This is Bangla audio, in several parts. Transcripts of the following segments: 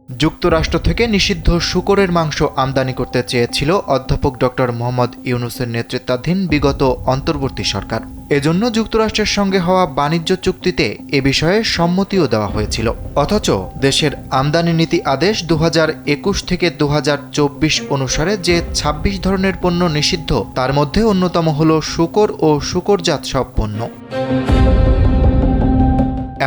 যুক্তরাষ্ট্র থেকে নিষিদ্ধ শূকরের মাংস আমদানি করতে চেয়েছিল অধ্যাপক ডক্টর মোহাম্মদ ইউনূসের নেতৃত্বাধীন বিগত অন্তর্বর্তী সরকার। এজন্য যুক্তরাষ্ট্রের সঙ্গে হওয়া বাণিজ্য চুক্তিতে এ বিষয়ে সম্মতিও দেওয়া হয়েছিল। অথচ দেশের আমদানি নীতি আদেশ 2021 থেকে 2024 অনুসারে যে 26 ধরনের পণ্য নিষিদ্ধ, তার মধ্যে অন্যতম হল শূকর ও শূকরজাত সব পণ্য।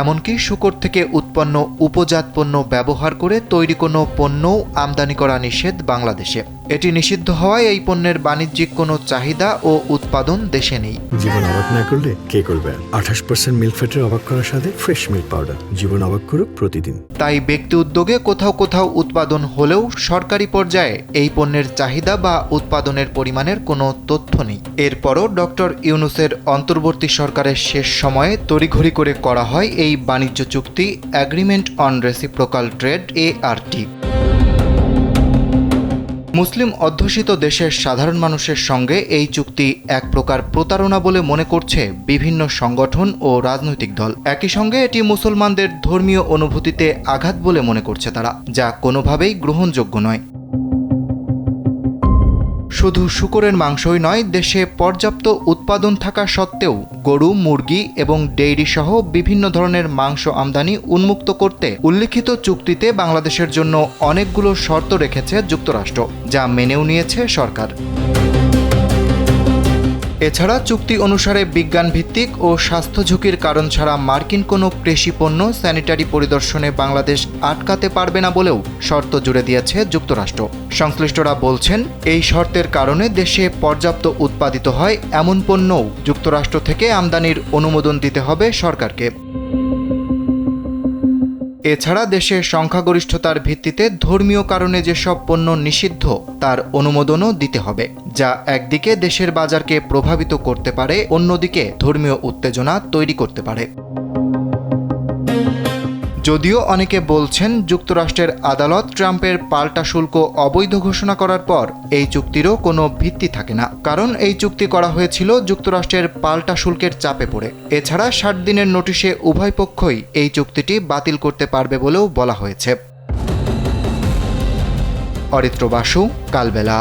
এমনকি শূকর থেকে উৎপন্ন উপজাত পণ্য ব্যবহার করে তৈরি কোনো পণ্যও আমদানি করা নিষেধ বাংলাদেশে। এটি নিষিদ্ধ হওয়ায় এই পণ্যের বাণিজ্যিক কোনো চাহিদা ও উৎপাদন দেশে নেই। জীবন অবাক না করলে কে করবে? 28% মিল্ক ফ্যাটের অবাক করার সাথে ফ্রেশ মিল্ক পাউডার। জীবন অবাক করুক প্রতিদিন। তাই ব্যক্তি উদ্যোগে কোথাও কোথাও উৎপাদন হলেও সরকারি পর্যায়ে এই পণ্যের চাহিদা বা উৎপাদনের পরিমাণের কোনো তথ্য নেই। এরপরও ডক্টর ইউনূসের অন্তর্বর্তী সরকারের শেষ সময়ে তড়িঘড়ি করে করা হয় এই বাণিজ্য চুক্তি, agreement on reciprocal trade ART। মুসলিম অধ্যুষিত দেশের সাধারণ মানুষের সঙ্গে এই চুক্তি এক প্রকার প্রতারণা বলে মনে করছে বিভিন্ন সংগঠন ও রাজনৈতিক দল। একই সঙ্গে এটি মুসলমানদের ধর্মীয় অনুভূতিতে আঘাত বলে মনে করছে তারা, যা কোনোভাবেই গ্রহণযোগ্য নয়। শুধু শূকরের মাংসই নয়, দেশে পর্যাপ্ত উৎপাদন থাকা সত্ত্বেও গরু, মুরগি এবং ডেইরি সহ বিভিন্ন ধরনের মাংস আমদানি উন্মুক্ত করতে উল্লিখিত চুক্তিতে বাংলাদেশের জন্য অনেকগুলো শর্ত রেখেছে যুক্তরাষ্ট্র, যা মেনেও নিয়েছে সরকার। এছাড়া চুক্তি অনুসারে বিজ্ঞান ভিত্তিক ও স্বাস্থ্য ঝুঁকির কারণ ছাড়া মার্কিন কোনো কৃষি পণ্য স্যানিটারি পরিদর্শনে বাংলাদেশ আটকাতে পারবে না বলেও শর্ত জুড়ে দিয়েছে যুক্তরাষ্ট্র। সংশ্লিষ্টরা বলছেন, এই শর্তের কারণে দেশে পর্যাপ্ত উৎপাদিত হয় এমন পণ্যও যুক্তরাষ্ট্র থেকে আমদানির অনুমোদন দিতে হবে সরকারকে। এছাড়া দেশে সংখ্যাগরিষ্ঠতার ভিত্তিতে ধর্মীয় কারণে যেসব পণ্য নিষিদ্ধ, তার অনুমোদনও দিতে হবে, যা একদিকে দেশের বাজারকে প্রভাবিত করতে পারে, অন্যদিকে ধর্মীয় উত্তেজনা তৈরি করতে পারে। যদিও অনেকে বলছেন, যুক্তরাষ্ট্রের আদালত ট্রাম্পের পাল্টা শুল্ক অবৈধ ঘোষণা করার পর এই চুক্তিরও কোনো ভিত্তি থাকে না, কারণ এই চুক্তি করা হয়েছিল যুক্তরাষ্ট্রের পাল্টা শুল্কের চাপে পড়ে। এছাড়া 60 দিনের নোটিশে উভয় পক্ষই এই চুক্তিটি বাতিল করতে পারবে বলেও বলা হয়েছে। অরিত্র বাসু, কালবেলা।